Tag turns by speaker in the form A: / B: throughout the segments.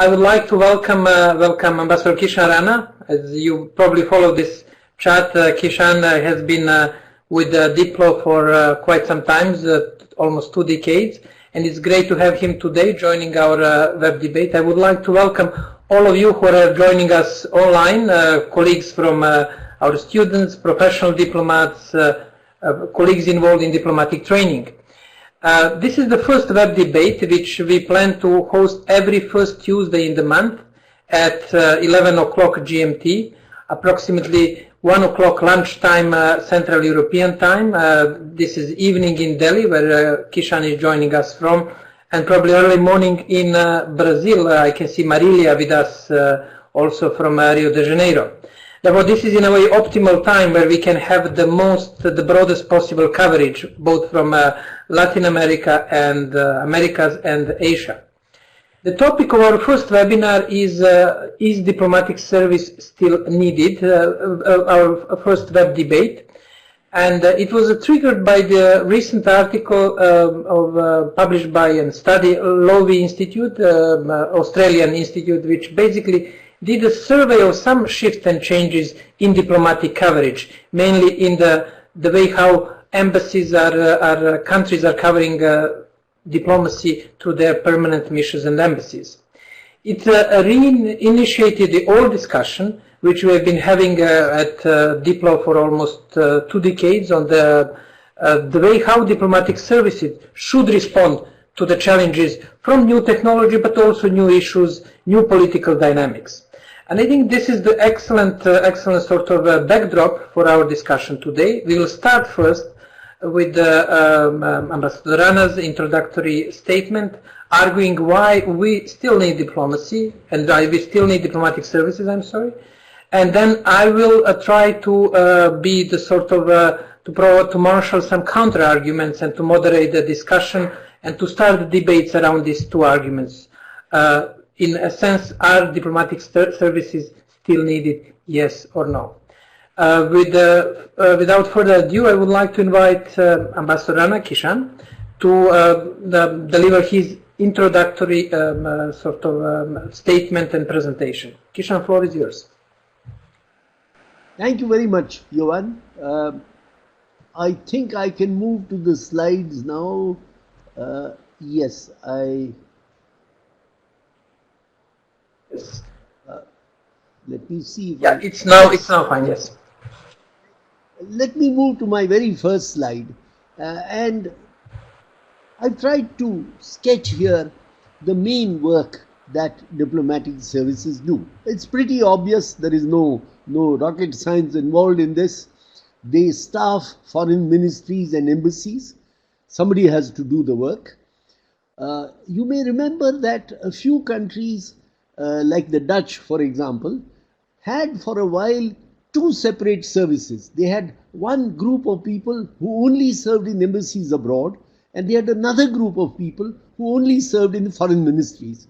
A: I would like to welcome Ambassador Kishan Rana. As you probably follow this chat, Kishan has been with Diplo for quite some time, almost 2 decades, and it's great to have him today joining our web debate. I would like to welcome all of you who are joining us online, colleagues from our students, professional diplomats, colleagues involved in diplomatic training. This is the first web debate which we plan to host every first Tuesday in the month at 11 o'clock GMT, approximately 1 o'clock lunchtime Central European time. This is evening in Delhi, where Kishan is joining us from, and probably early morning in Brazil. I can see Marilia with us also from Rio de Janeiro. Therefore, this is in a way optimal time where we can have the broadest possible coverage, both from Latin America and Americas and Asia. The topic of our first webinar is diplomatic service still needed? Our first web debate. And it was triggered by the recent article published by a study, Lowy Institute, Australian Institute, which basically did a survey of some shifts and changes in diplomatic coverage, mainly in the way how embassies countries are covering diplomacy through their permanent missions and embassies. It reinitiated the old discussion, which we have been having at Diplo for almost 2 decades, on the way how diplomatic services should respond to the challenges from new technology, but also new issues, new political dynamics. And I think this is the excellent sort of backdrop for our discussion today. We will start first with Ambassador Rana's introductory statement, arguing why we still need diplomacy and why we still need diplomatic services, and then I will try to be the sort of, to marshal some counter arguments and to moderate the discussion and to start the debates around these 2 arguments. In a sense, are diplomatic services still needed, yes or no? Without further ado, I would like to invite Ambassador Rana, Kishan, to deliver his introductory statement and presentation. Kishan, floor is yours.
B: Thank you very much, Jovan. I think I can move to the slides now. Yes, let me see.
A: Yeah, it's now fine. Yes.
B: Let me move to my very first slide, and I've tried to sketch here the main work that diplomatic services do. It's pretty obvious. There is no rocket science involved in this. They staff foreign ministries and embassies. Somebody has to do the work. You may remember that a few countries, like the Dutch, for example, had for a while 2 separate services. They had one group of people who only served in embassies abroad, and they had another group of people who only served in foreign ministries.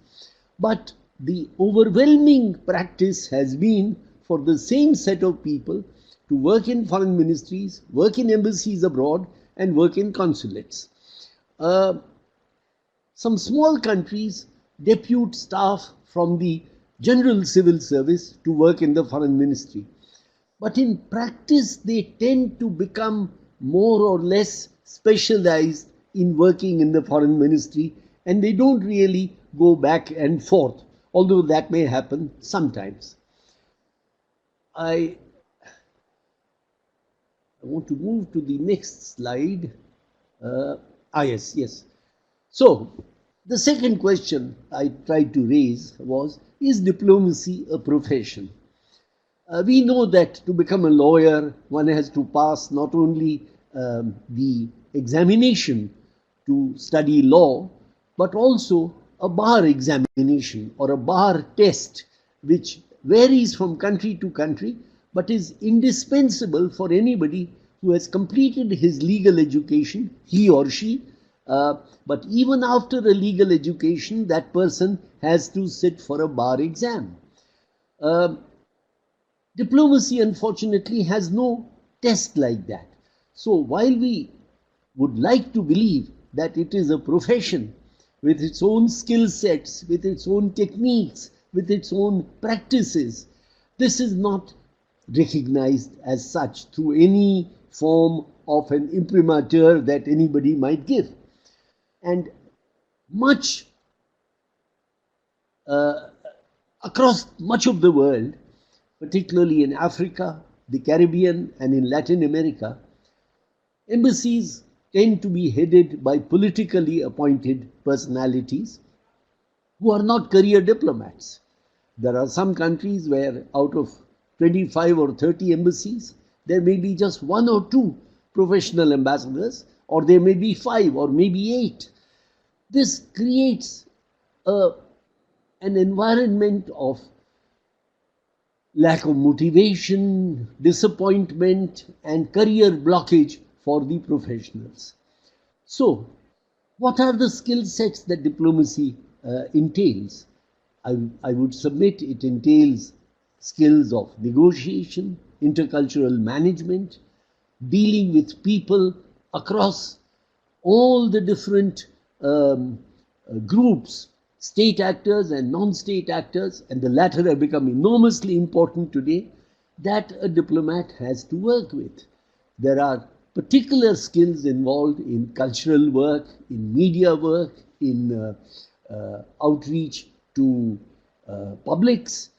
B: But the overwhelming practice has been for the same set of people to work in foreign ministries, work in embassies abroad, and work in consulates. Some small countries depute staff from the general civil service to work in the foreign ministry. But in practice, they tend to become more or less specialized in working in the foreign ministry, and they don't really go back and forth, although that may happen sometimes. I want to move to the next slide. Yes. So, the second question I tried to raise was, is diplomacy a profession? We know that to become a lawyer, one has to pass not only the examination to study law, but also a bar examination or a bar test, which varies from country to country, but is indispensable for anybody who has completed his legal education, he or she. But even after a legal education, that person has to sit for a bar exam. Diplomacy, unfortunately, has no test like that. So while we would like to believe that it is a profession, with its own skill sets, with its own techniques, with its own practices. This is not recognized as such through any form of an imprimatur that anybody might give. And much across much of the world, particularly in Africa, the Caribbean, and in Latin America, embassies tend to be headed by politically appointed personalities who are not career diplomats. There are some countries where out of 25 or 30 embassies, there may be just 1 or 2 professional ambassadors, or there may be 5 or maybe 8. This creates an environment of lack of motivation, disappointment, and career blockage for the professionals. So, what are the skill sets that diplomacy entails? I would submit it entails skills of negotiation, intercultural management, dealing with people across all the different groups, state actors and non-state actors, and the latter have become enormously important today, that a diplomat has to work with. There are particular skills involved in cultural work, in media work, in outreach to publics,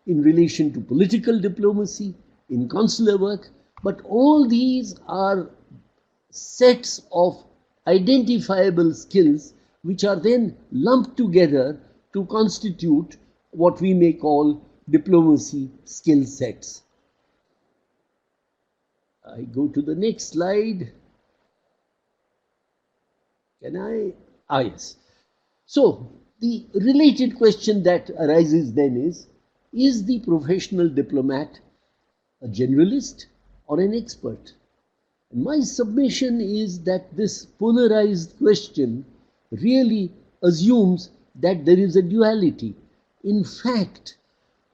B: in relation to political diplomacy, in consular work, but all these are sets of identifiable skills which are then lumped together to constitute what we may call diplomacy skill sets. I go to the next slide. Can I? Yes. So, the related question that arises then is the professional diplomat a generalist or an expert? And my submission is that this polarized question really assumes that there is a duality. In fact,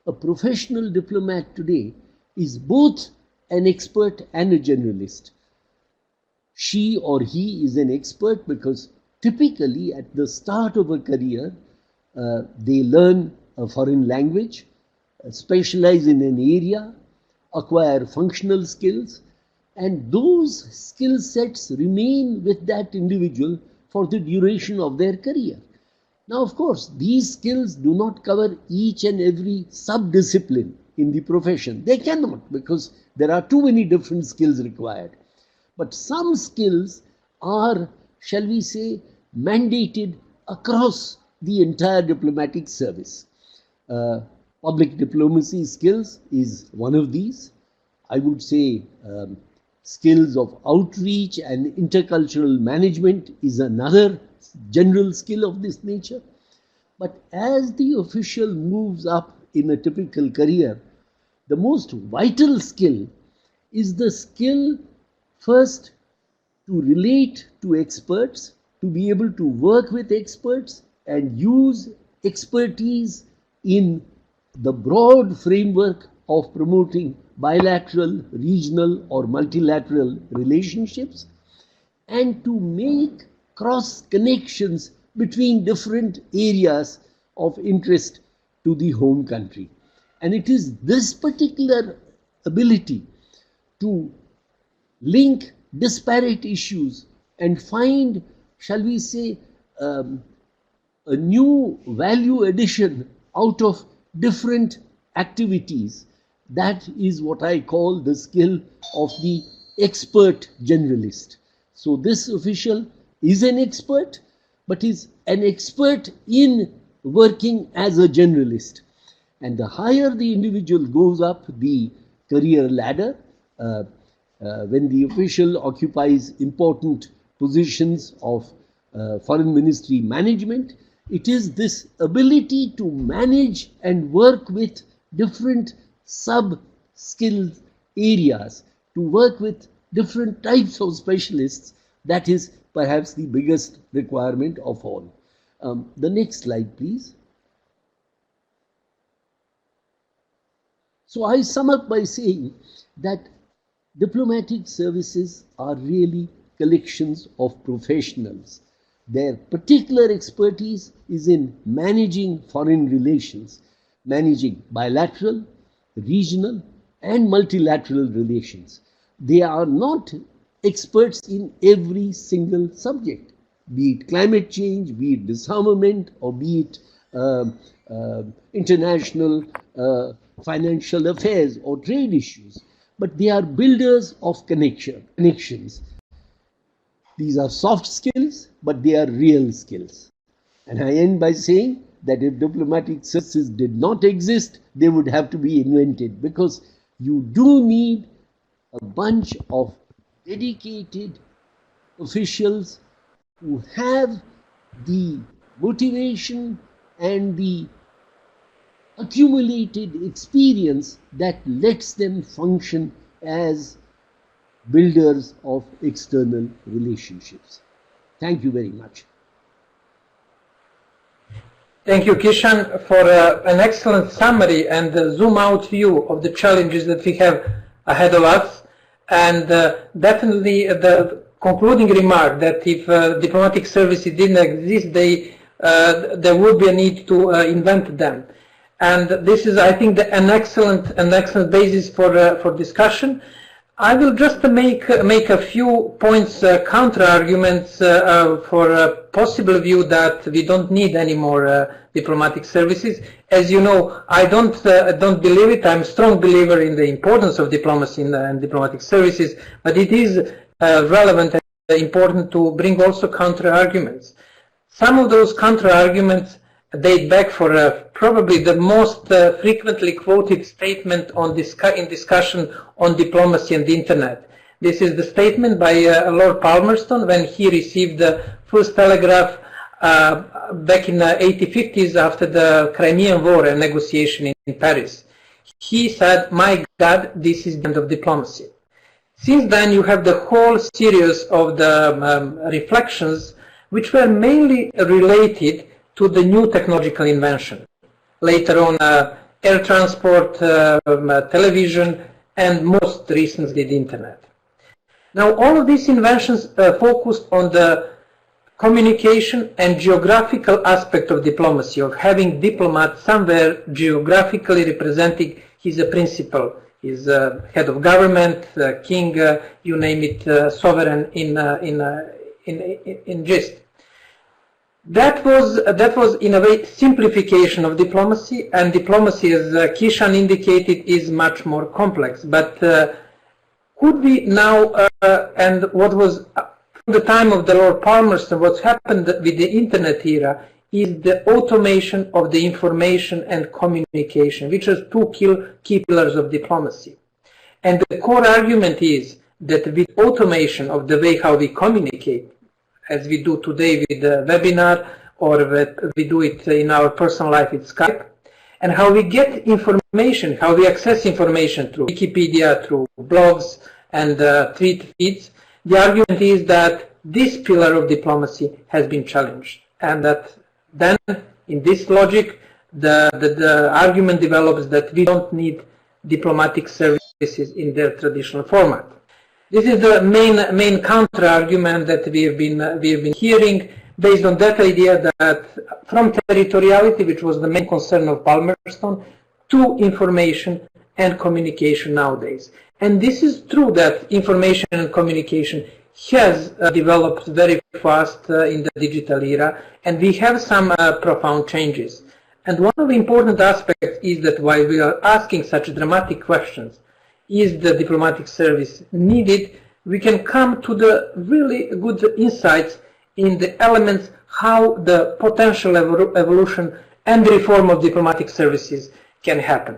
B: a professional diplomat today is both an expert and a generalist. She or he is an expert because typically at the start of a career, they learn a foreign language, specialize in an area, acquire functional skills, and those skill sets remain with that individual for the duration of their career. Now, of course, these skills do not cover each and every sub-discipline in the profession. They cannot, because there are too many different skills required. But some skills are, shall we say, mandated across the entire diplomatic service. Public diplomacy skills is one of these. I would say skills of outreach and intercultural management is another general skill of this nature. But as the official moves up in a typical career, the most vital skill is the skill first to relate to experts, to be able to work with experts and use expertise in the broad framework of promoting bilateral, regional or multilateral relationships, and to make cross connections between different areas of interest to the home country. And it is this particular ability to link disparate issues and find, shall we say, a new value addition out of different activities. That is what I call the skill of the expert generalist. So this official is an expert, but is an expert in working as a generalist. And the higher the individual goes up the career ladder, when the official occupies important positions of foreign ministry management, it is this ability to manage and work with different sub-skill areas, to work with different types of specialists, that is perhaps the biggest requirement of all. The next slide, please. So I sum up by saying that diplomatic services are really collections of professionals. Their particular expertise is in managing foreign relations, managing bilateral, regional, and multilateral relations. They are not experts in every single subject, be it climate change, be it disarmament, or be it international financial affairs or trade issues. But they are builders of connections. These are soft skills, but they are real skills. And I end by saying that if diplomatic services did not exist, they would have to be invented, because you do need a bunch of dedicated officials who have the motivation and the accumulated experience that lets them function as builders of external relationships. Thank you very much.
A: Thank you, Kishan, for an excellent summary and zoom out view of the challenges that we have ahead of us. And definitely the concluding remark that if diplomatic services didn't exist, there would be a need to invent them. And this is, I think, an excellent basis for discussion. I will just make a few points, counter arguments for a possible view that we don't need any more diplomatic services. As you know, I don't believe it. I'm a strong believer in the importance of diplomacy and diplomatic services, but it is relevant and important to bring also counter arguments. Some of those counter arguments date back for probably the most frequently quoted statement in discussion on diplomacy and the internet. This is the statement by Lord Palmerston when he received the first telegraph back in the 1850s after the Crimean War and negotiation in Paris. He said, "My God, this is the end of diplomacy." Since then, you have the whole series of the reflections which were mainly related to the new technological invention. Later on, air transport, television, and most recently the internet. Now, all of these inventions focused on the communication and geographical aspect of diplomacy, of having diplomat somewhere geographically representing his principal, his head of government, king, you name it, sovereign in gist. That was in a way simplification of diplomacy, and diplomacy, as Kishan indicated, is much more complex. But could we now, and what was from the time of the Lord Palmerston, what's happened with the internet era is the automation of the information and communication, which are two key pillars of diplomacy. And the core argument is that with automation of the way how we communicate, as we do today with the webinar, or we do it in our personal life with Skype, and how we get information, how we access information through Wikipedia, through blogs and tweet feeds, the argument is that this pillar of diplomacy has been challenged. And that then, in this logic, the argument develops that we don't need diplomatic services in their traditional format. This is the main counter argument that we have been hearing, based on that idea that from territoriality, which was the main concern of Palmerston, to information and communication nowadays. And this is true that information and communication has developed very fast in the digital era, and we have some profound changes. And one of the important aspects is that while we are asking such dramatic questions, is the diplomatic service needed, we can come to the really good insights in the elements how the potential evolution and reform of diplomatic services can happen.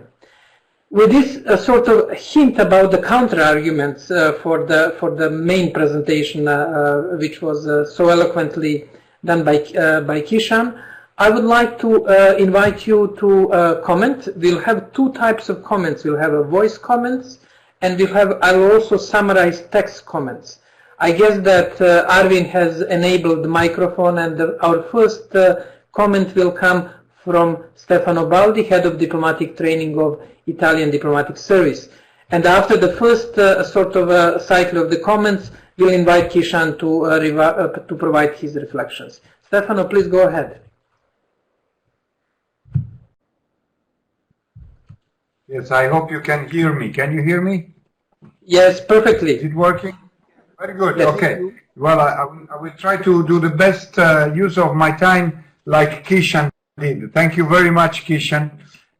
A: With this sort of hint about the counter-arguments for the main presentation, which was so eloquently done by Kishan, I would like to invite you to comment. We'll have two types of comments. We'll have voice comments, and I will also summarize text comments. I guess that Arvin has enabled the microphone, and our first comment will come from Stefano Baldi, Head of Diplomatic Training of Italian Diplomatic Service. And after the first sort of cycle of the comments, we'll invite Kishan to provide his reflections. Stefano, please go ahead.
C: Yes, I hope you can hear me. Can you hear me?
A: Yes, perfectly.
C: Is it working? Very good.
A: Yes.
C: Okay. Well, I will try to do the best use of my time like Kishan did. Thank you very much, Kishan.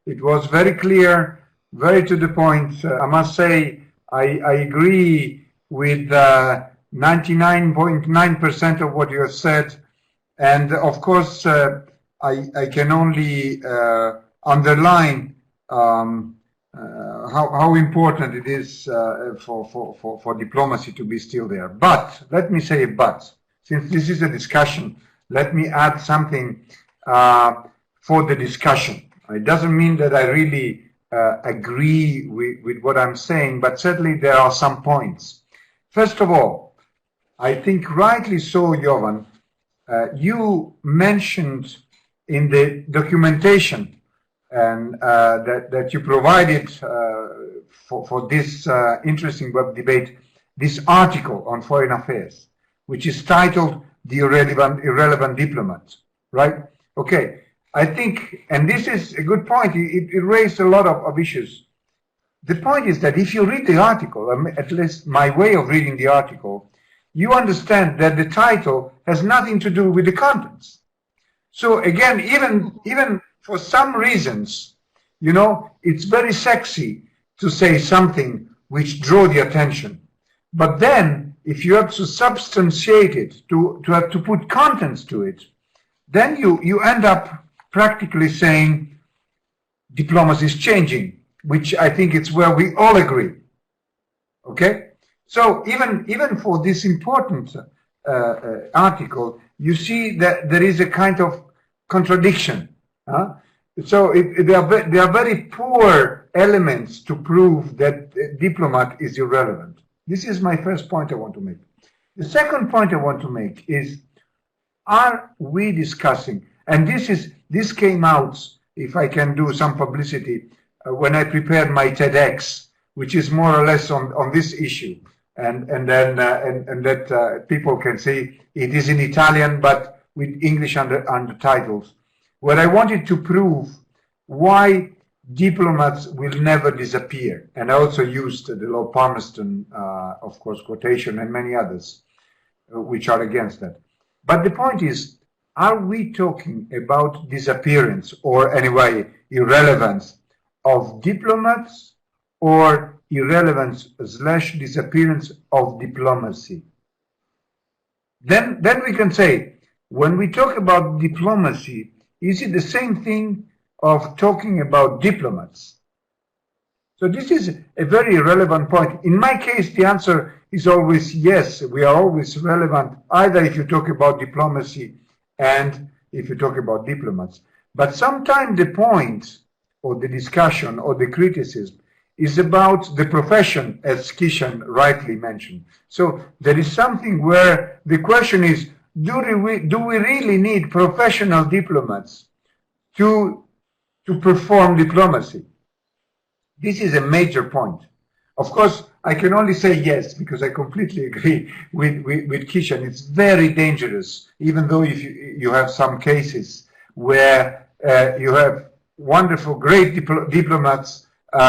C: It was very clear, very to the point. I must say I agree with 99.9% of what you have said. And of course, I can only underline how important it is for diplomacy to be still there. But, let me say but, since this is a discussion, let me add something for the discussion. It doesn't mean that I really agree with what I'm saying, but certainly there are some points. First of all, I think rightly so, Jovan, you mentioned in the documentation and that you provided for this interesting web debate, this article on foreign affairs, which is titled "The Irrelevant Diplomat," right? Okay, I think, and this is a good point, it raised a lot of issues. The point is that if you read the article, at least my way of reading the article, you understand that the title has nothing to do with the contents. So again, even for some reasons, you know, it's very sexy to say something which draw the attention. But then, if you have to substantiate it, to have to put contents to it, then you end up practically saying diplomacy is changing, which I think it's where we all agree. Okay? So even for this important article, you see that there is a kind of contradiction. So there are very poor elements to prove that a diplomat is irrelevant. This is my first point I want to make. The second point I want to make is, are we discussing, and this came out, if I can do some publicity, when I prepared my TEDx, which is more or less on this issue, and that people can see it is in Italian but with English undertitles, where I wanted to prove why diplomats will never disappear, and I also used the Lord Palmerston, of course, quotation, and many others which are against that. But the point is, are we talking about disappearance, or anyway irrelevance of diplomats, or irrelevance / disappearance of diplomacy? Then we can say, when we talk about diplomacy, is it the same thing of talking about diplomats? So this is a very relevant point. In my case, the answer is always yes. We are always relevant, either if you talk about diplomacy and if you talk about diplomats. But sometimes the point, or the discussion, or the criticism is about the profession, as Kishan rightly mentioned. So there is something where the question is, do we really need professional diplomats to perform diplomacy? This is a major point. Of course, I can only say yes, because I completely agree with Kishan. It's very dangerous, even though if you have some cases where you have wonderful, great diplomats who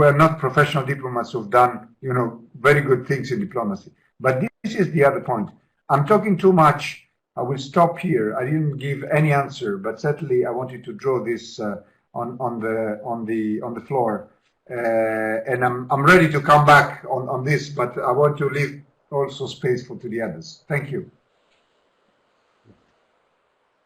C: are not professional diplomats, who've done, you know, very good things in diplomacy. But this is the other point. I'm talking too much. I will stop here. I didn't give any answer, but certainly I wanted to draw this on the floor, and I'm ready to come back on this. But I want to leave also space to the others. Thank you.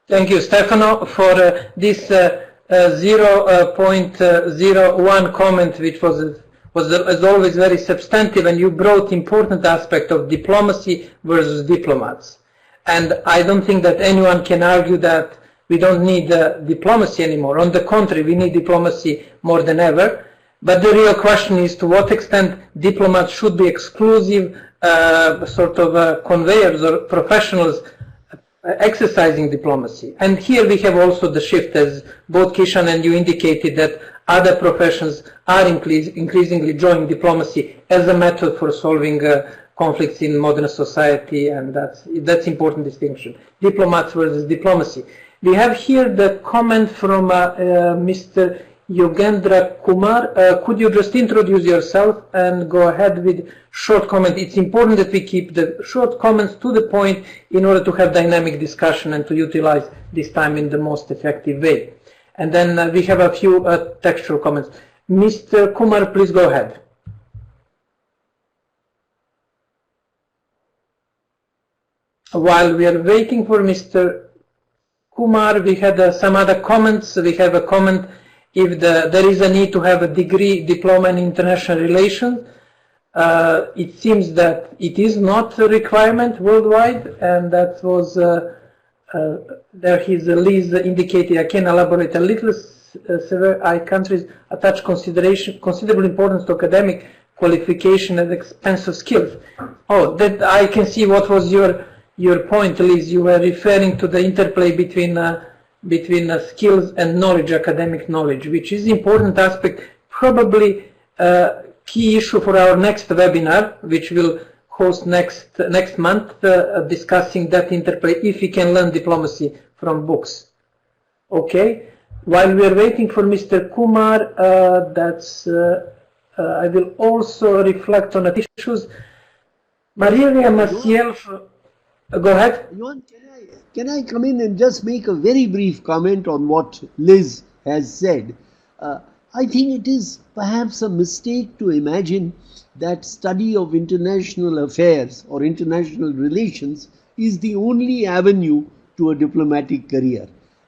A: Thank you, Stefano, for this 0.01 comment, which was as always very substantive, and you brought important aspect of diplomacy versus diplomats. And I don't think that anyone can argue that we don't need diplomacy anymore. On the contrary, we need diplomacy more than ever. But the real question is to what extent diplomats should be exclusive conveyors or professionals exercising diplomacy. And here we have also the shift, as both Kishan and you indicated, that other professions are increasingly joining diplomacy as a method for solving conflicts in modern society, and that's important distinction. Diplomats versus diplomacy. We have here the comment from Mr. Yogendra Kumar. Could you just introduce yourself and go ahead with short comment? It's important that we keep the short comments to the point in order to have dynamic discussion and to utilize this time in the most effective way. And then we have a few textual comments. Mr. Kumar, please go ahead. While we are waiting for Mr. Kumar, we had some other comments. We have a comment if there is a need to have a degree diploma in international relations. It seems that it is not a requirement worldwide, and that was there his Liz indicated. I can elaborate a little. Several countries attach considerable importance to academic qualification at the expense of skills. Oh, that I can see what was your point, Liz. You were referring to the interplay between skills and knowledge, academic knowledge, which is important aspect, probably key issue for our next webinar, which we'll host next month, discussing that interplay, if we can learn diplomacy from books. Okay. While we are waiting for Mr. Kumar, I will also reflect on the issues. Maria Maciel. Go ahead.
B: Jovan, can I come in and just make a very brief comment on what Liz has said? I think it is perhaps a mistake to imagine that study of international affairs or international relations is the only avenue to a diplomatic career.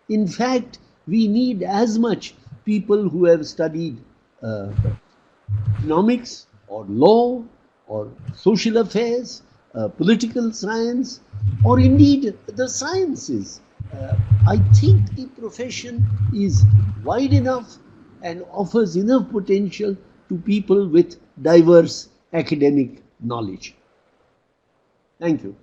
B: In fact, we need as much people who have studied economics or law or social affairs, political science, or indeed the sciences. I think the profession is wide enough and offers enough potential to people with diverse academic knowledge. Thank you.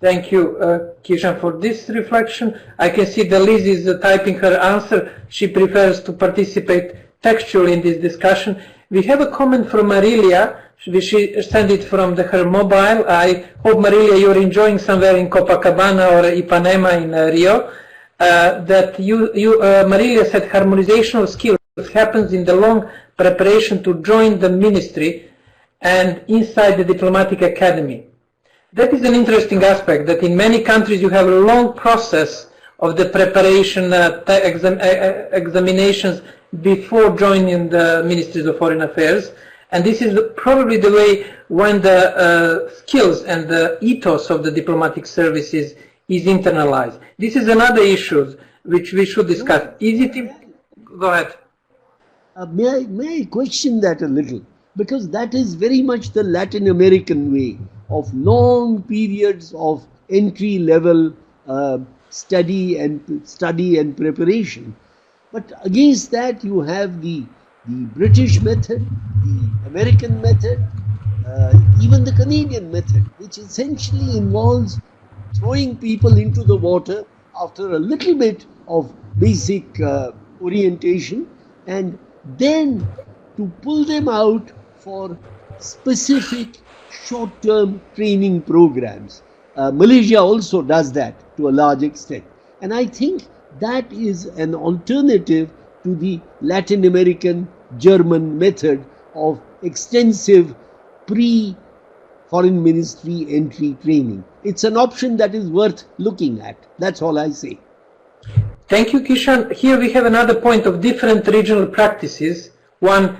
A: Thank you, Kishan, for this reflection. I can see that Liz is typing her answer. She prefers to participate textually in this discussion. We have a comment from Marilia. She sent it from her mobile. I hope, Marilia, you're enjoying somewhere in Copacabana or Ipanema in Rio. Marilia said harmonization of skills happens in the long preparation to join the ministry and inside the diplomatic academy. That is an interesting aspect, that in many countries you have a long process of the preparation, examinations before joining the Ministries of Foreign Affairs. And this is probably the way when the skills and the ethos of the diplomatic services is internalized. This is another issue which we should discuss. Is it? Go ahead.
B: May I question that a little? Because that is very much the Latin American way of long periods of entry-level study and preparation. But against that, you have the British method, the American method, even the Canadian method, which essentially involves throwing people into the water after a little bit of basic orientation and then to pull them out for specific short-term training programs. Malaysia also does that to a large extent. And I think that is an alternative to the Latin American German method of extensive pre-foreign ministry entry training. It's an option that is worth looking at. That's all I say.
A: Thank you, Kishan. Here we have another point of different regional practices, one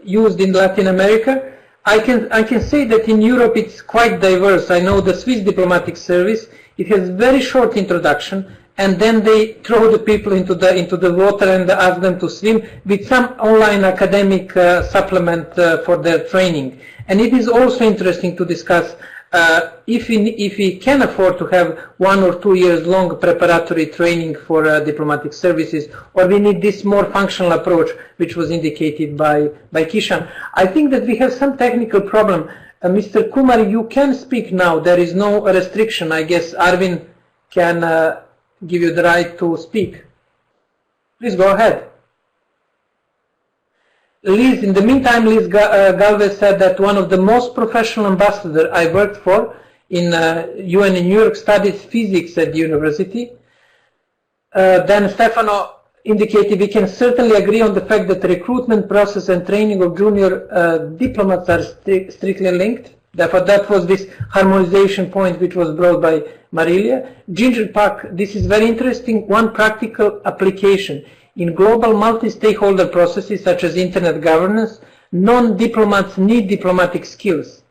A: used in Latin America. I can say that in Europe it's quite diverse. I know the Swiss diplomatic service, it has very short introduction, and then they throw the people into the water and ask them to swim with some online academic supplement for their training. And it is also interesting to discuss if we can afford to have 1 or 2 years long preparatory training for diplomatic services, or we need this more functional approach which was indicated by Kishan. I think that we have some technical problem. Mr. Kumar, you can speak now. There is no restriction. I guess Arvin can give you the right to speak. Please go ahead. Liz, in the meantime, Liz Galvez said that one of the most professional ambassadors I worked for in UN in New York studied physics at the university. Then Stefano indicated we can certainly agree on the fact that the recruitment process and training of junior diplomats are strictly linked. Therefore, that was this harmonization point which was brought by Marilia. Ginger Park, this is very interesting. One practical application. In global multi-stakeholder processes such as internet governance, non-diplomats need diplomatic skills.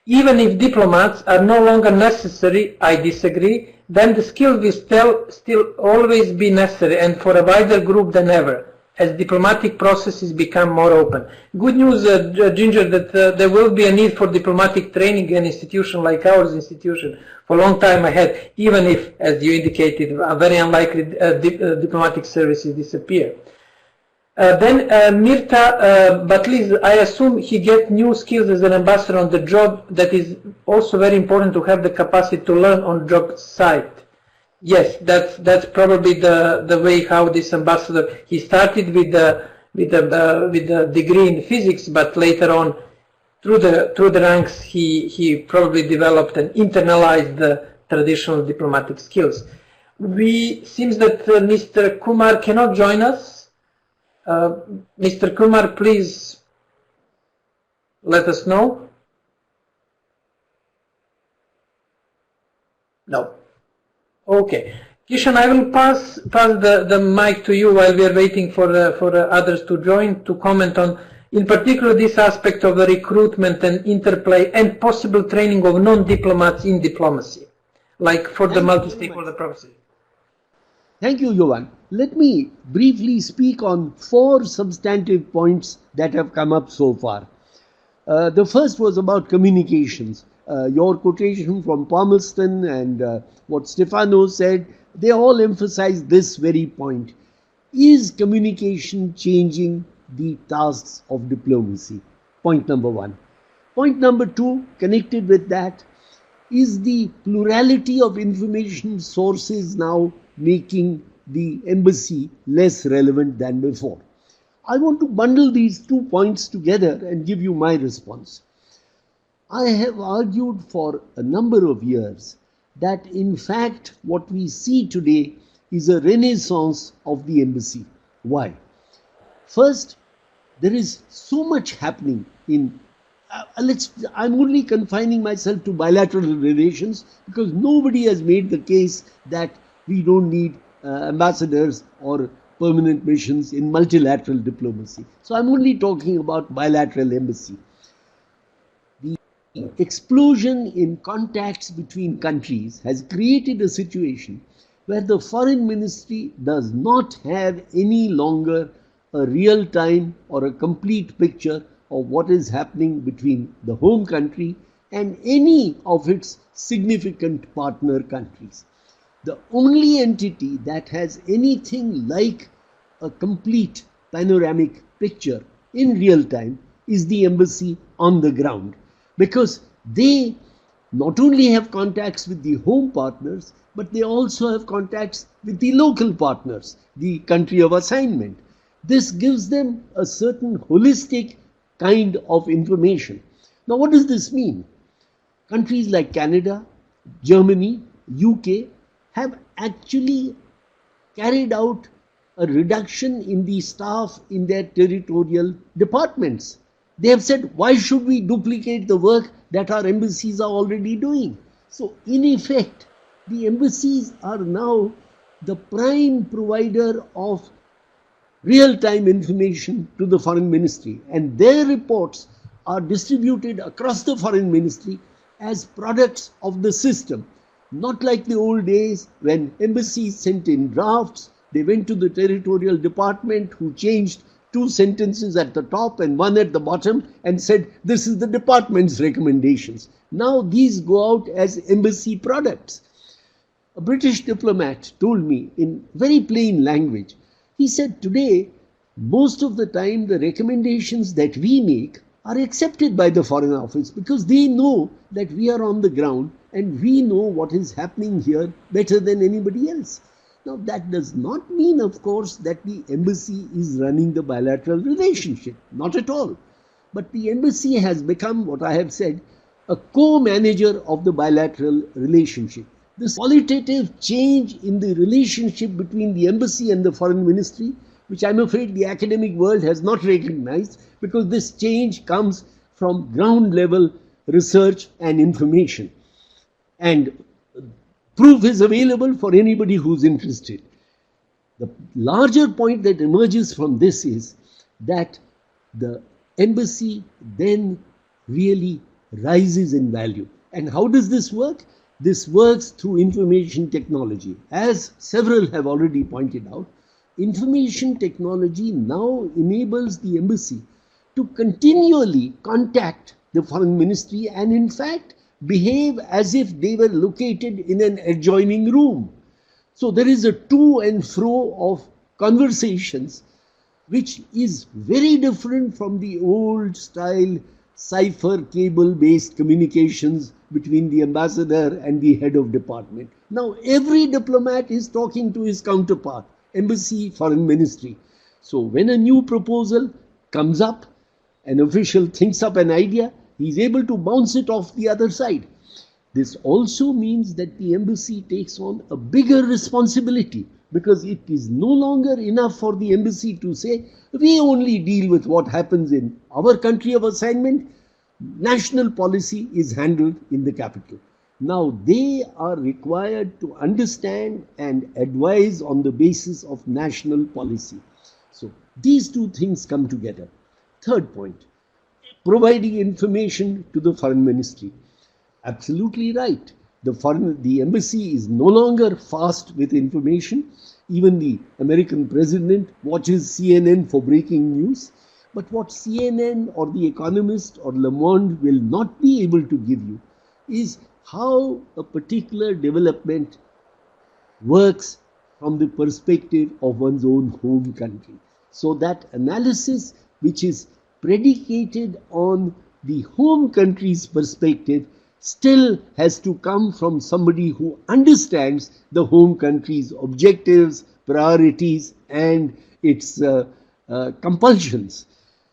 A: Even if diplomats are no longer necessary, I disagree, then the skills will still always be necessary and for a wider group than ever, as diplomatic processes become more open. Good news, Ginger, that there will be a need for diplomatic training in an institution like ours institution for a long time ahead, even if, as you indicated, very unlikely diplomatic services disappear. Then Mirta, but Liz, I assume he gets new skills as an ambassador on the job. That is also very important to have the capacity to learn on job site. Yes, that's probably the way how this ambassador, he started with the degree in physics, but later on through the ranks he probably developed and internalized the traditional diplomatic skills. Seems that Mr. Kumar cannot join us. Mr. Kumar, please let us know. No. Okay. Kishan, I will pass the mic to you while we are waiting for others to join to comment on, in particular, this aspect of the recruitment and interplay and possible training of non-diplomats in diplomacy, like for the multi-stakeholder process.
B: Thank you, Jovan. Let me briefly speak on 4 substantive points that have come up so far. The first was about communications. Your quotation from Palmerston and what Stefano said, they all emphasize this very point. Is communication changing the tasks of diplomacy? Point number 1. Point number 2, connected with that, is the plurality of information sources now making the embassy less relevant than before? I want to bundle these 2 points together and give you my response. I have argued for a number of years that in fact what we see today is a renaissance of the embassy. Why? First, there is so much happening in I'm only confining myself to bilateral relations because nobody has made the case that we don't need ambassadors or permanent missions in multilateral diplomacy. So I'm only talking about bilateral embassy. The explosion in contacts between countries has created a situation where the foreign ministry does not have any longer a real-time or a complete picture of what is happening between the home country and any of its significant partner countries. The only entity that has anything like a complete panoramic picture in real time is the embassy on the ground, because they not only have contacts with the home partners, but they also have contacts with the local partners, the country of assignment. This gives them a certain holistic kind of information. Now, what does this mean? Countries like Canada, Germany, UK have actually carried out a reduction in the staff in their territorial departments. They have said, why should we duplicate the work that our embassies are already doing? So, in effect, the embassies are now the prime provider of real-time information to the foreign ministry, and their reports are distributed across the foreign ministry as products of the system. Not like the old days when embassies sent in drafts, they went to the territorial department who changed 2 sentences at the top and 1 at the bottom and said, this is the department's recommendations. Now these go out as embassy products. A British diplomat told me in very plain language, he said, today, most of the time the recommendations that we make are accepted by the Foreign Office because they know that we are on the ground and we know what is happening here better than anybody else. Now, that does not mean, of course, that the embassy is running the bilateral relationship. Not at all. But the embassy has become, what I have said, a co-manager of the bilateral relationship. This qualitative change in the relationship between the embassy and the foreign ministry, which I'm afraid the academic world has not recognized, because this change comes from ground level research and information. And proof is available for anybody who's interested. The larger point that emerges from this is that the embassy then really rises in value. And how does this work? This works through information technology. As several have already pointed out, information technology now enables the embassy to continually contact the foreign ministry and in fact behave as if they were located in an adjoining room. So there is a to and fro of conversations which is very different from the old style cipher cable based communications between the ambassador and the head of department. Now every diplomat is talking to his counterpart, embassy, foreign ministry. So when a new proposal comes up, an official thinks up an idea, he is able to bounce it off the other side. This also means that the embassy takes on a bigger responsibility, because it is no longer enough for the embassy to say, we only deal with what happens in our country of assignment. National policy is handled in the capital. Now they are required to understand and advise on the basis of national policy. So these two things come together. Third point, providing information to the foreign ministry. Absolutely right. The embassy is no longer fast with information. Even the American president watches CNN for breaking news. But what CNN or The Economist or Le Monde will not be able to give you is how a particular development works from the perspective of one's own home country. So that analysis, which is predicated on the home country's perspective, still has to come from somebody who understands the home country's objectives, priorities, and its compulsions.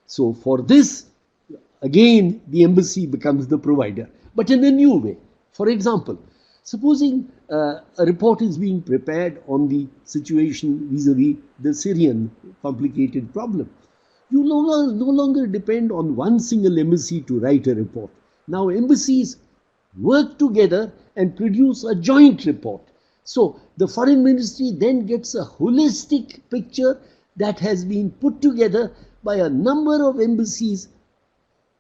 B: So for this, again, the embassy becomes the provider, but in a new way. For example, supposing a report is being prepared on the situation vis-a-vis the Syrian complicated problem. You no longer depend on one single embassy to write a report. Now embassies work together and produce a joint report. So the foreign ministry then gets a holistic picture that has been put together by a number of embassies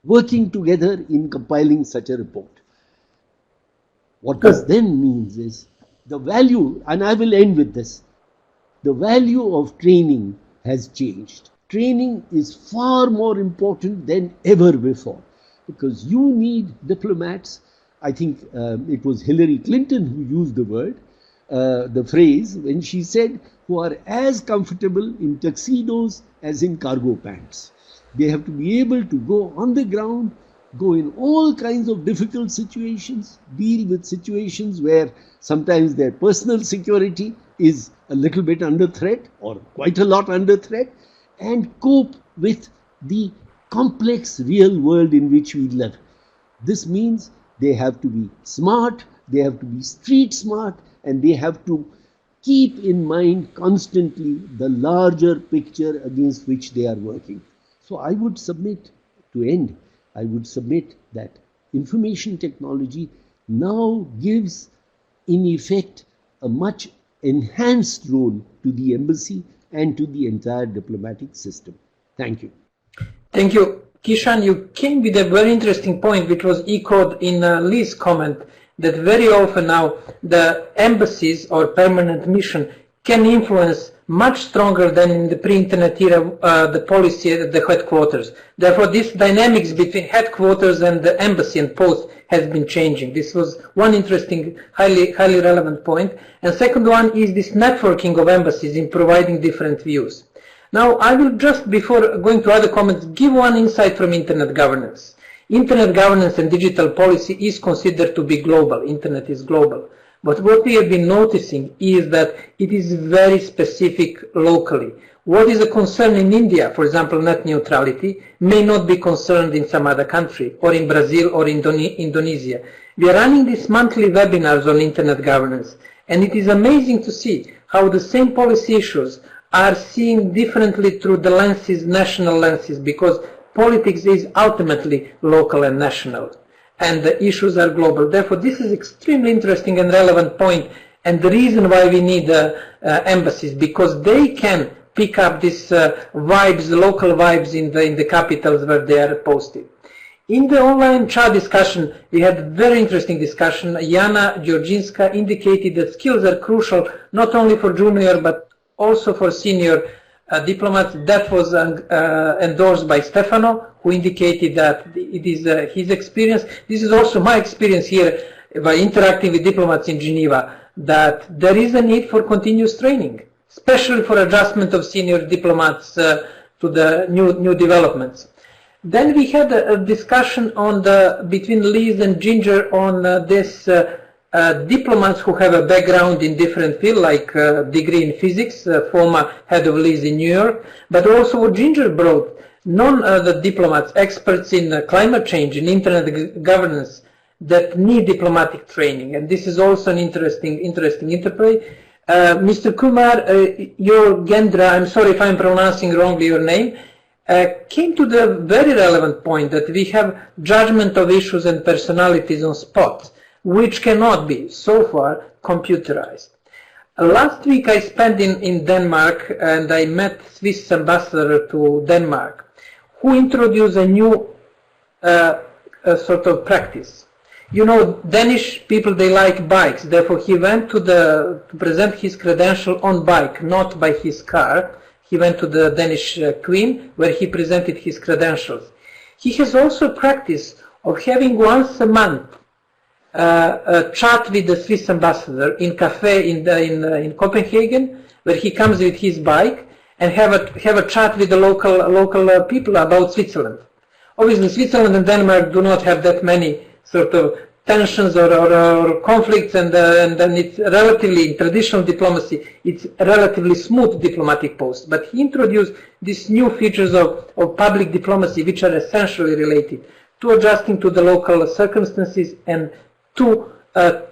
B: working together in compiling such a report. What this then means is the value, and I will end with this, the value of training has changed. Training is far more important than ever before, because you need diplomats. I think it was Hillary Clinton who used the phrase when she said, who are as comfortable in tuxedos as in cargo pants. They have to be able to go on the ground, go in all kinds of difficult situations, deal with situations where sometimes their personal security is a little bit under threat or quite a lot under threat, and cope with the complex real world in which we live. This means they have to be smart, they have to be street smart, and they have to keep in mind constantly the larger picture against which they are working. So I would submit, to end, I would submit that information technology now gives, in effect, a much enhanced role to the embassy and to the entire diplomatic system. Thank you.
A: Thank you. Kishan, you came with a very interesting point which was echoed in Lee's comment, that very often now the embassies or permanent mission can influence much stronger than in the pre-internet era the policy at the headquarters. Therefore, this dynamics between headquarters and the embassy and post has been changing. This was one interesting, highly relevant point. And second one is this networking of embassies in providing different views. Now, I will just, before going to other comments, give one insight from internet governance. Internet governance and digital policy is considered to be global. Internet is global. But what we have been noticing is that it is very specific locally. What is a concern in India, for example, net neutrality, may not be concerned in some other country, or in Brazil or Indonesia. We are running these monthly webinars on internet governance, and it is amazing to see how the same policy issues are seen differently through the lenses, national lenses, because politics is ultimately local and national, and the issues are global. Therefore, this is extremely interesting and relevant point, and the reason why we need embassies, because they can pick up these vibes, local vibes in the capitals where they are posted. In the online chat discussion, we had a very interesting discussion. Jana Georginska indicated that skills are crucial not only for junior but also for senior diplomats. That was endorsed by Stefano, who indicated that it is his experience. This is also my experience here by interacting with diplomats in Geneva, that there is a need for continuous training, especially for adjustment of senior diplomats to the new developments. Then we had a discussion on between Liz and Ginger on this diplomats who have a background in different fields, like degree in physics, former head of Liz in New York, but also what Ginger brought, the diplomats, experts in climate change, in internet governance, that need diplomatic training, and this is also an interesting interplay. Mr. Kumar, your Gendra, I'm sorry if I'm pronouncing wrongly your name, came to the very relevant point that we have judgment of issues and personalities on spot, which cannot be, so far, computerized. Last week I spent in Denmark, and I met Swiss ambassador to Denmark, who introduced a new sort of practice. You know, Danish people, they like bikes, therefore he went to present his credential on bike, not by his car. He went to the Danish Queen, where he presented his credentials. He has also a practice of having once a month a chat with the Swiss ambassador in cafe in Copenhagen, where he comes with his bike and have a chat with the local people about Switzerland. Obviously, Switzerland and Denmark do not have that many sort of tensions or conflicts, and then it's relatively, in traditional diplomacy, it's a relatively smooth diplomatic post. But he introduced these new features of public diplomacy, which are essentially related to adjusting to the local circumstances and to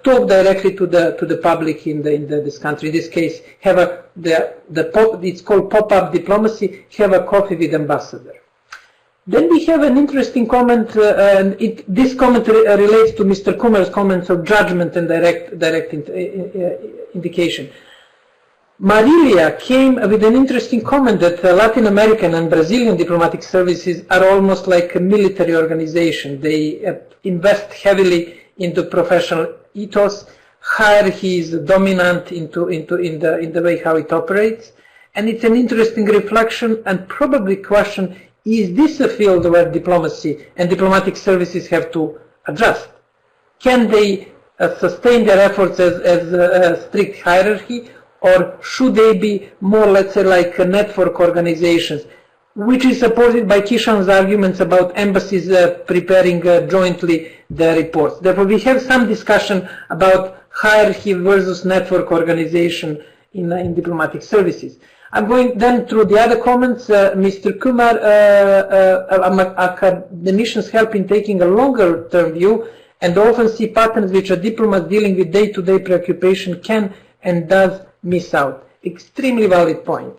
A: talk directly to the public in this country. In this case, have it's called pop-up diplomacy. Have a coffee with ambassador. Then we have an interesting comment, and this comment relates to Mr. Kumar's comments of judgment and direct indication. Marilia came with an interesting comment that Latin American and Brazilian diplomatic services are almost like a military organization. They invest heavily into professional ethos. Hierarchy is dominant in the way how it operates, and it's an interesting reflection and probably question. Is this a field where diplomacy and diplomatic services have to adjust? Can they sustain their efforts as a strict hierarchy, or should they be more, let's say, like network organizations, which is supported by Kishan's arguments about embassies preparing jointly their reports? Therefore, we have some discussion about hierarchy versus network organization in diplomatic services. I'm going then through the other comments. Mr. Kumar, academicians help in taking a longer term view and often see patterns which a diplomat dealing with day-to-day preoccupation can and does miss out. Extremely valid point.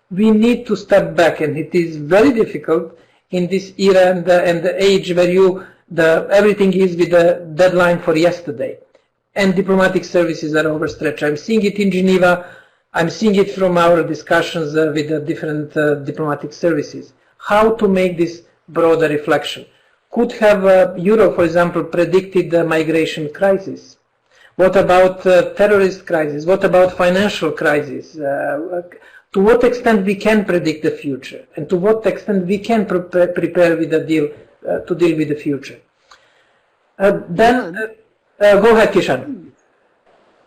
A: We need to step back, and it is very difficult in this era and the age where everything is with a deadline for yesterday, and diplomatic services are overstretched. I'm seeing it in Geneva. I'm seeing it from our discussions with the different diplomatic services. How to make this broader reflection? Could have Europe, for example, predicted the migration crisis? What about terrorist crisis? What about financial crisis? To what extent we can predict the future, and to what extent we can prepare with to deal with the future? Then go ahead, Kishan.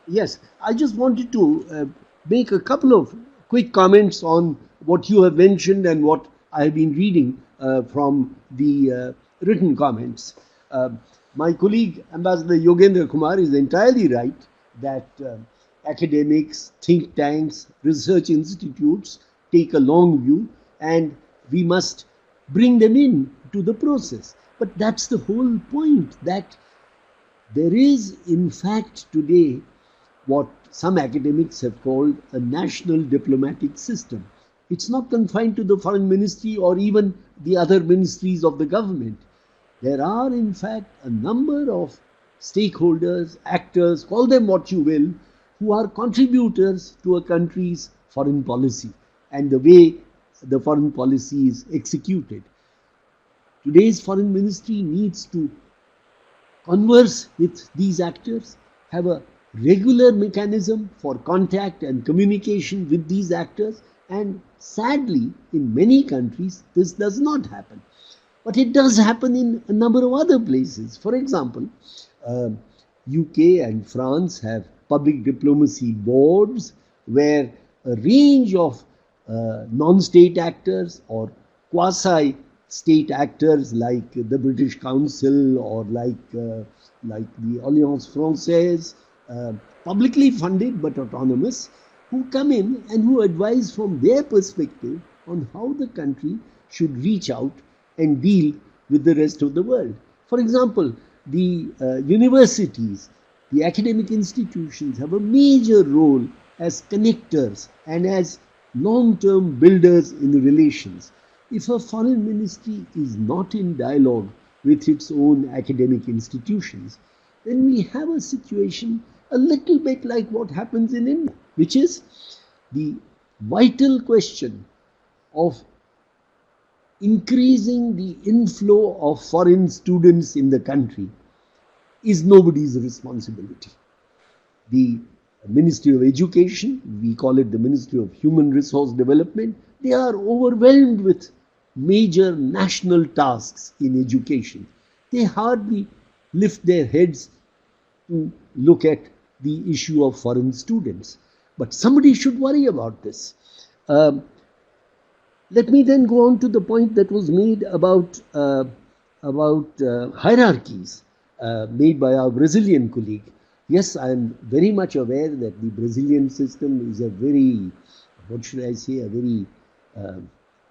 B: Yes, I just wanted to make a couple of quick comments on what you have mentioned and what I have been reading from the written comments. My colleague, Ambassador Yogendra Kumar, is entirely right that academics, think tanks, research institutes take a long view, and we must bring them in to the process. But that's the whole point, that there is in fact today what some academics have called a national diplomatic system. It's not confined to the foreign ministry or even the other ministries of the government. There are in fact a number of stakeholders, actors, call them what you will, who are contributors to a country's foreign policy and the way the foreign policy is executed. Today's foreign ministry needs to converse with these actors, have a regular mechanism for contact and communication with these actors, and sadly, in many countries, this does not happen. But it does happen in a number of other places. For example, UK and France have public diplomacy boards where a range of non-state actors or quasi-state actors like the British Council or like the Alliance Française, publicly funded but autonomous, who come in and who advise from their perspective on how the country should reach out and deal with the rest of the world. For example, the universities, the academic institutions have a major role as connectors and as long-term builders in relations. If a foreign ministry is not in dialogue with its own academic institutions, then we have a situation a little bit like what happens in India, which is the vital question of increasing the inflow of foreign students in the country is nobody's responsibility. The Ministry of Education, we call it the Ministry of Human Resource Development, they are overwhelmed with major national tasks in education. They hardly lift their heads to look at the issue of foreign students. But somebody should worry about this. Let me then go on to the point that was made about hierarchies made by our Brazilian colleague. Yes, I am very much aware that the Brazilian system is a very, what should I say, a very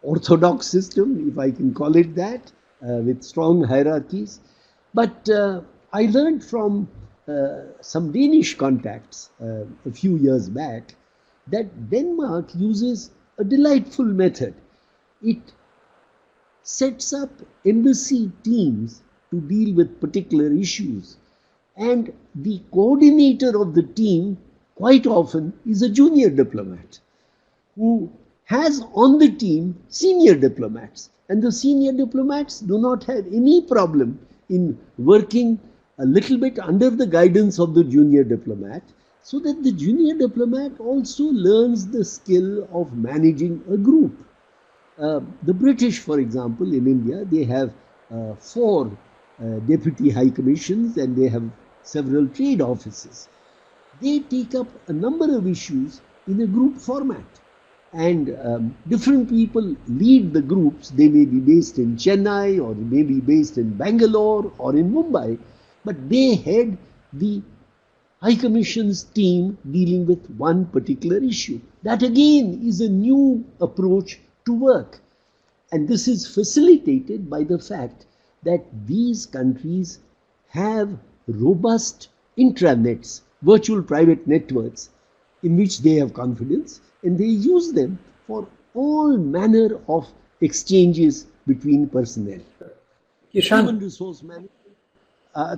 B: orthodox system, if I can call it that, with strong hierarchies. But I learned from some Danish contacts a few years back that Denmark uses a delightful method. It sets up embassy teams to deal with particular issues, and the coordinator of the team quite often is a junior diplomat who has on the team senior diplomats, and the senior diplomats do not have any problem in working a little bit under the guidance of the junior diplomat, so that the junior diplomat also learns the skill of managing a group. The British, for example, in India, they have 4 deputy high commissions and they have several trade offices. They take up a number of issues in a group format, and different people lead the groups. They may be based in Chennai or they may be based in Bangalore or in Mumbai, but they head the High Commission's team dealing with one particular issue. That again is a new approach to work, and this is facilitated by the fact that these countries have robust intranets, virtual private networks, in which they have confidence, and they use them for all manner of exchanges between personnel.
A: Kishan.
B: Human resource management.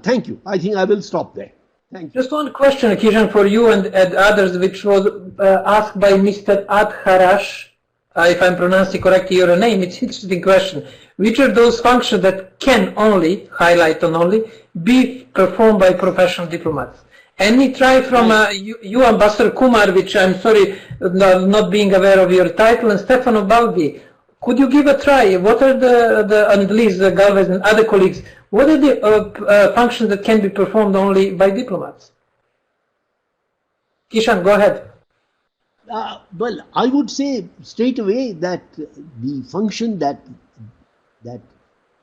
B: Thank you. I think I will stop there. Thank you.
A: Just one question, Kishan, for you and others, which was asked by Mr. Adharash. If I'm pronouncing correctly your name, it's an interesting question. Which are those functions that can only, highlight on only, be performed by professional diplomats? Any try from you, Ambassador Kumar, which I'm sorry not being aware of your title, and Stefano Baldi. Could you give a try? What are and Liz Galvez and other colleagues, what are the functions that can be performed only by diplomats? Kishan, go ahead.
B: Well, I would say straight away that the function that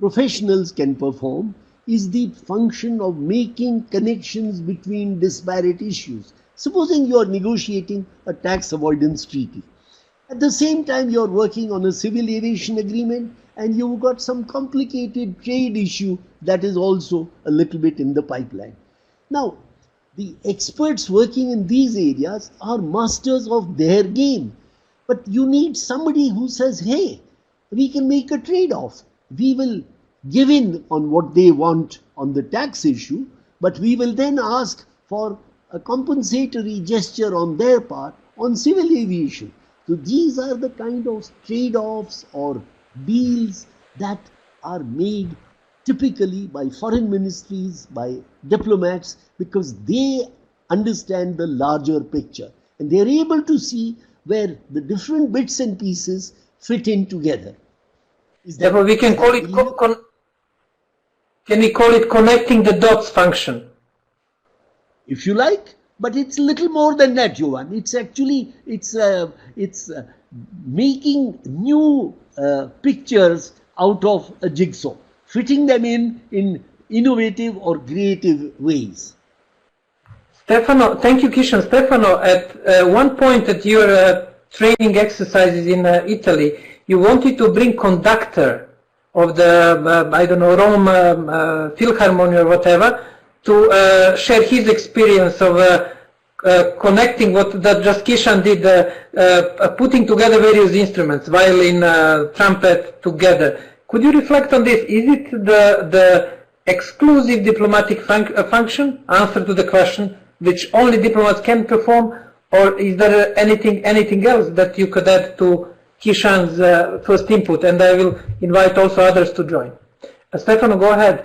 B: professionals can perform is the function of making connections between disparate issues. Supposing you are negotiating a tax avoidance treaty. At the same time, you are working on a civil aviation agreement and you've got some complicated trade issue that is also a little bit in the pipeline. Now, the experts working in these areas are masters of their game. But you need somebody who says, hey, we can make a trade-off. We will give in on what they want on the tax issue, but we will then ask for a compensatory gesture on their part on civil aviation. So these are the kind of trade-offs or deals that are made typically by foreign ministries, by diplomats, because they understand the larger picture and they are able to see where the different bits and pieces fit in together.
A: Therefore, we can call it, can we call it connecting the dots function?
B: If you like, but it's a little more than that, Jovan. It's actually, it's making new pictures out of a jigsaw, fitting them in innovative or creative ways.
A: Stefano, thank you, Kishan. Stefano, at one point at your training exercises in Italy, you wanted to bring conductor of the, I don't know, Rome Philharmonic or whatever, to share his experience of connecting what that just Kishan did, putting together various instruments, violin, trumpet together. Could you reflect on this? Is it the exclusive diplomatic function, answer to the question, which only diplomats can perform, or is there anything else that you could add to Kishan's first input? And I will invite also others to join. Stefano, go ahead.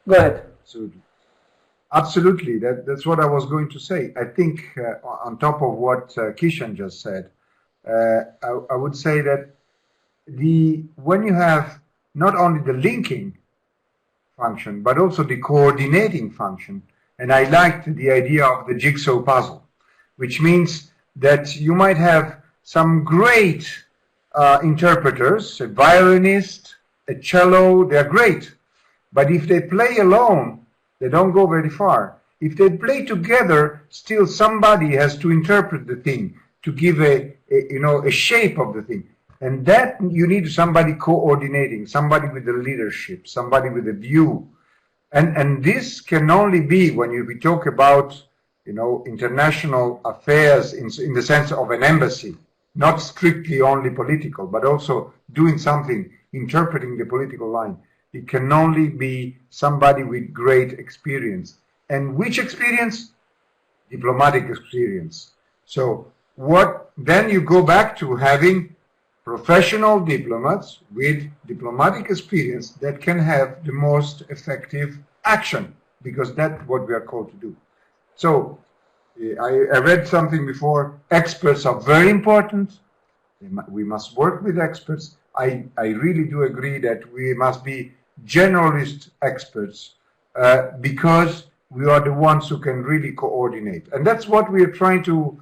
A: Go ahead.
C: Absolutely. That's what I was going to say. I think on top of what Kishan just said, I would say that when you have not only the linking function, but also the coordinating function, and I liked the idea of the jigsaw puzzle, which means that you might have some great interpreters, a violinist, a cello, they're great. But if they play alone, they don't go very far. If they play together, still somebody has to interpret the thing, to give a shape of the thing. And that you need somebody coordinating, somebody with the leadership, somebody with a view. And this can only be when we talk about, international affairs in the sense of an embassy, not strictly only political, but also doing something, interpreting the political line. It can only be somebody with great experience. And which experience? Diplomatic experience. So then you go back to having professional diplomats with diplomatic experience that can have the most effective action, because that's what we are called to do. So I read something before, experts are very important. We must work with experts. I really do agree that we must be generalist experts because we are the ones who can really coordinate. And that's what we are trying to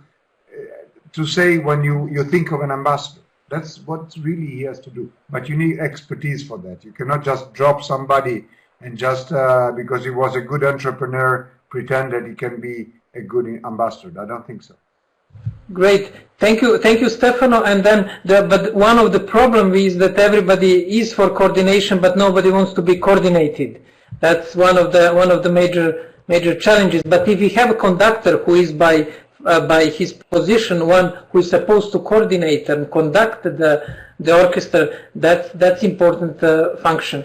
C: say when you think of an ambassador. That's what really he has to do. But you need expertise for that. You cannot just drop somebody and just because he was a good entrepreneur, pretend that he can be a good ambassador. I don't think so.
A: Great, thank you, Stefano. And then, but one of the problems is that everybody is for coordination, but nobody wants to be coordinated. That's one of the major challenges. But if we have a conductor who is by his position one who is supposed to coordinate and conduct the orchestra, that's important function.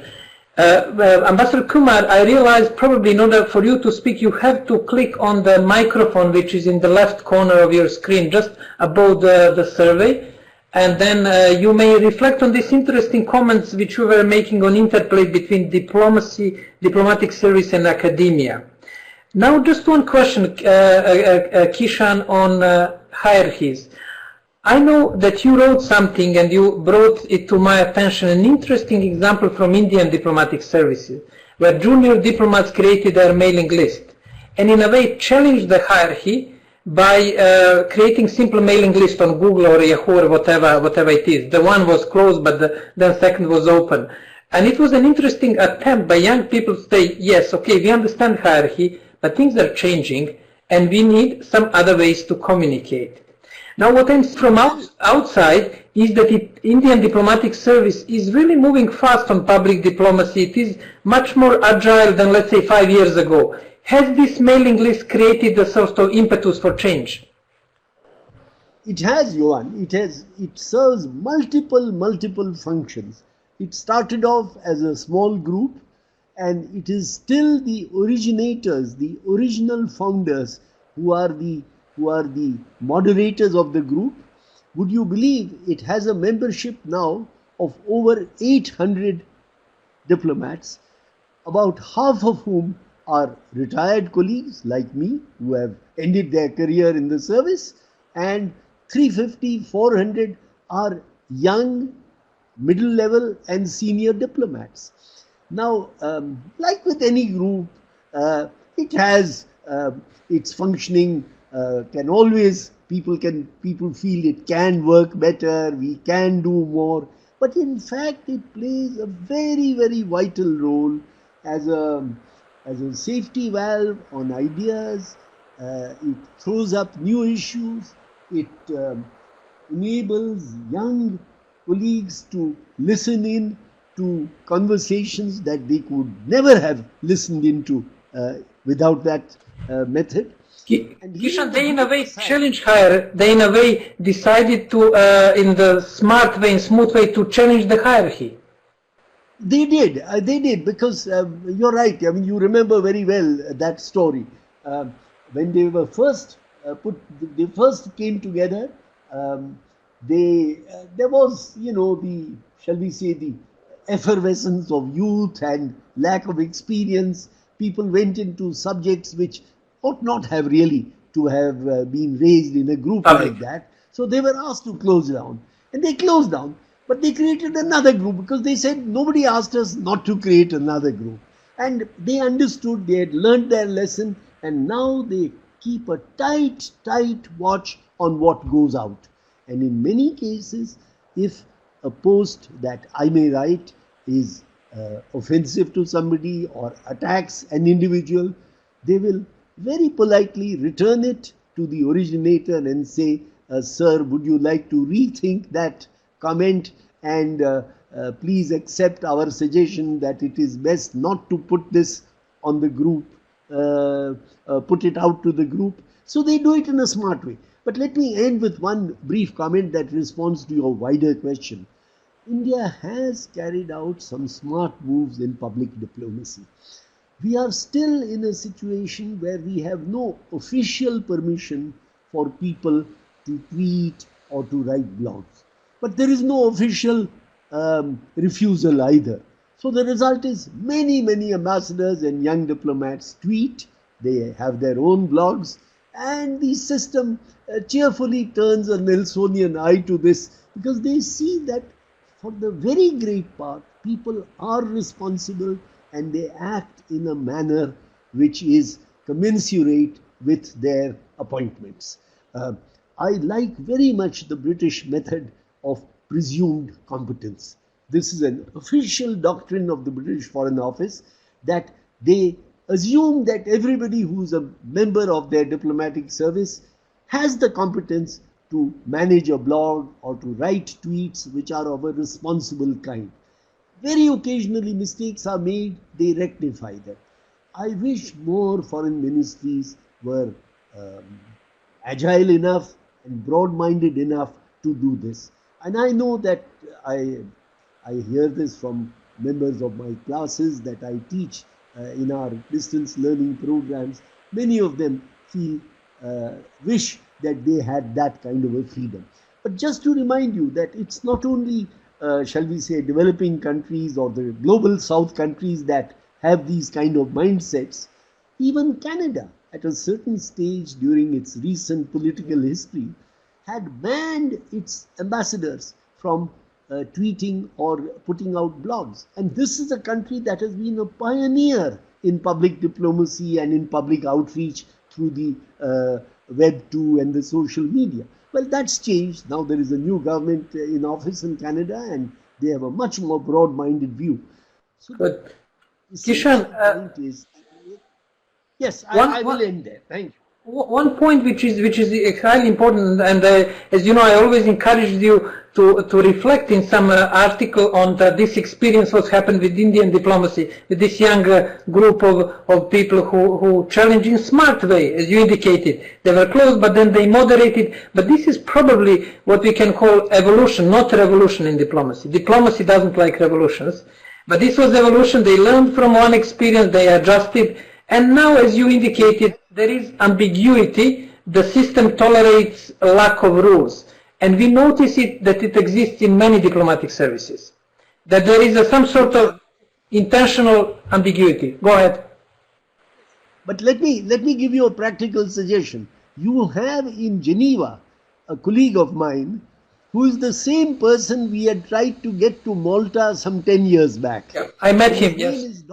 A: Ambassador Kumar, I realized probably in order for you to speak, you have to click on the microphone which is in the left corner of your screen, just above the survey, and then you may reflect on these interesting comments which we were making on interplay between diplomatic service and academia. Now just one question, Kishan, on hierarchies. I know that you wrote something and you brought it to my attention, an interesting example from Indian diplomatic services, where junior diplomats created their mailing list and in a way challenged the hierarchy by creating simple mailing list on Google or Yahoo or whatever it is. The one was closed, but then second was open. And it was an interesting attempt by young people to say, yes, okay, we understand hierarchy, but things are changing, and we need some other ways to communicate. Now, what I'm from outside is that Indian diplomatic service is really moving fast on public diplomacy. It is much more agile than, let's say, 5 years ago. Has this mailing list created a sort of impetus for change?
B: It has, Jovan. It serves multiple functions. It started off as a small group, and it is still the originators, the original founders, who are the moderators of the group. Would you believe it has a membership now of over 800 diplomats, about half of whom are retired colleagues like me who have ended their career in the service, and 350, 400 are young, middle level and senior diplomats. Now, like with any group, it has its functioning. Can always people feel it can work better, we can do more, but in fact it plays a very vital role as a safety valve on ideas. It throws up new issues. It enables young colleagues to listen in to conversations that they could never have listened into without that method.
A: Kishan, they in a way challenge hierarchy. They in a way decided to, in the smart way, in smooth way, to challenge the hierarchy.
B: They did, because you're right. I mean, you remember very well that story. When they were first they first came together. There was, the, shall we say, the effervescence of youth and lack of experience. People went into subjects which ought not have really to have been raised in a group like that. So they were asked to close down, and they closed down. But they created another group because they said nobody asked us not to create another group. And they understood, they had learned their lesson, and now they keep a tight watch on what goes out. And in many cases, if a post that I may write is offensive to somebody or attacks an individual, they will very politely return it to the originator and say, sir, would you like to rethink that comment, and please accept our suggestion that it is best not to put this on the group, put it out to the group. So they do it in a smart way. But let me end with one brief comment that responds to your wider question. India has carried out some smart moves in public diplomacy. We are still in a situation where we have no official permission for people to tweet or to write blogs. But there is no official refusal either. So the result is many ambassadors and young diplomats tweet, they have their own blogs, and the system cheerfully turns a Nelsonian eye to this, because they see that for the very great part, people are responsible and they act in a manner which is commensurate with their appointments. I like very much the British method of presumed competence. This is an official doctrine of the British Foreign Office, that they assume that everybody who's a member of their diplomatic service has the competence to manage a blog or to write tweets which are of a responsible kind. Very occasionally mistakes are made, they rectify them. I wish more foreign ministries were agile enough and broad-minded enough to do this. And I know that I hear this from members of my classes that I teach in our distance learning programs. Many of them wish that they had that kind of a freedom. But just to remind you that it's not only, shall we say, developing countries or the global south countries that have these kind of mindsets. Even Canada, at a certain stage during its recent political history, had banned its ambassadors from tweeting or putting out blogs. And this is a country that has been a pioneer in public diplomacy and in public outreach through the Web 2 and the social media. Well, that's changed. Now there is a new government in office in Canada, and they have a much more broad-minded view. So
A: Good.
B: the
A: Kishan,
B: point is, yes, I will end there. Thank you.
A: One point which is highly important, and as you know, I always encouraged you to reflect in some article on this experience, what happened with Indian diplomacy, with this young group of people who challenged in smart way, as you indicated. They were close, but then they moderated. But this is probably what we can call evolution, not revolution in diplomacy. Diplomacy doesn't like revolutions, but this was evolution. They learned from one experience, they adjusted. And now, as you indicated, there is ambiguity. The system tolerates a lack of rules. And we notice that it exists in many diplomatic services. That there is some sort of intentional ambiguity. Go ahead.
B: But let me give you a practical suggestion. You have in Geneva a colleague of mine who is the same person we had tried to get to Malta some 10 years back.
A: Yeah, I met him,
B: His
A: yes.
B: name is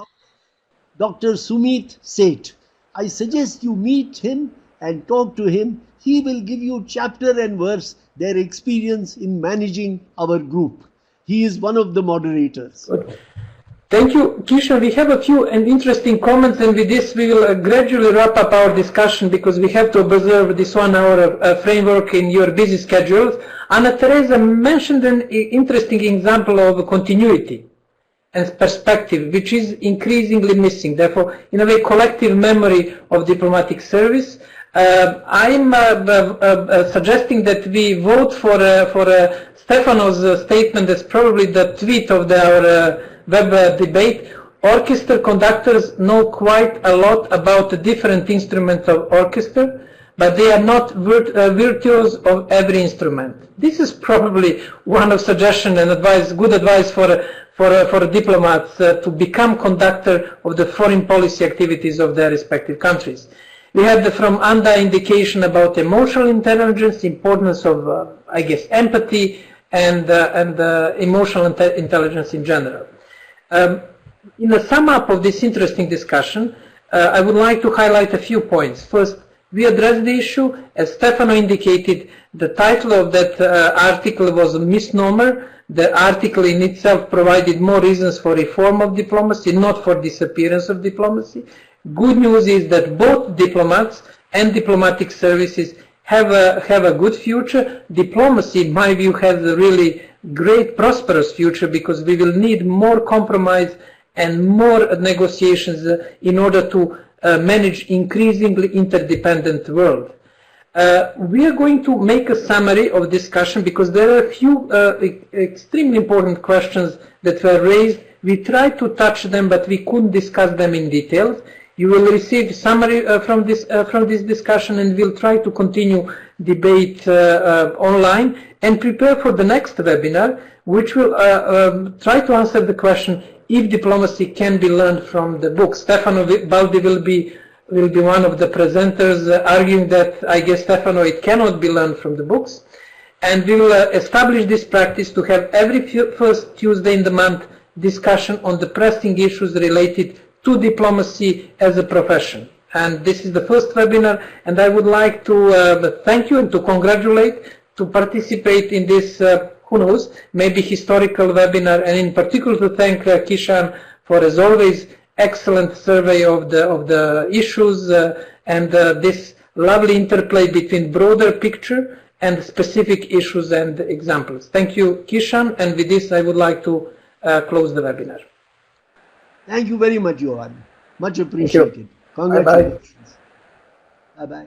B: Dr. Sumit Seth. I suggest you meet him and talk to him. He will give you chapter and verse their experience in managing our group. He is one of the moderators.
A: Good. Thank you, Kishan. We have a few interesting comments, and with this we will gradually wrap up our discussion because we have to observe this 1 hour framework in your busy schedules. Anna Teresa mentioned an interesting example of continuity and perspective, which is increasingly missing. Therefore, in a way, collective memory of diplomatic service. I'm suggesting that we vote for Stefano's statement. That's probably the tweet of our web debate. Orchestra conductors know quite a lot about the different instruments of orchestra, but they are not virtuos of every instrument. This is probably one of suggestion and advice, good advice for diplomats to become conductor of the foreign policy activities of their respective countries. We had from Anda indication about emotional intelligence, importance of, I guess, empathy and emotional intelligence in general. In a sum up of this interesting discussion, I would like to highlight a few points. First, we addressed the issue. As Stefano indicated, the title of that article was a misnomer. The article in itself provided more reasons for reform of diplomacy, not for disappearance of diplomacy. Good news is that both diplomats and diplomatic services have a good future. Diplomacy, in my view, has a really great, prosperous future because we will need more compromise and more negotiations in order to manage increasingly interdependent world. We are going to make a summary of discussion because there are a few extremely important questions that were raised. We tried to touch them, but we couldn't discuss them in detail. You will receive summary from this discussion, and we'll try to continue debate online and prepare for the next webinar, which will try to answer the question if diplomacy can be learned from the book. Stefano Baldi will be one of the presenters arguing that, I guess, Stefano, it cannot be learned from the books. And we will establish this practice to have every first Tuesday in the month discussion on the pressing issues related to diplomacy as a profession. And this is the first webinar, and I would like to thank you and to congratulate to participate in this, who knows, maybe historical webinar, and in particular to thank Kishan for, as always, excellent survey of the issues and this lovely interplay between broader picture and specific issues and examples. Thank you, Kishan, and with this I would like to close the webinar.
B: Thank you very much, Jovan. Much appreciated. Congratulations. Bye-bye.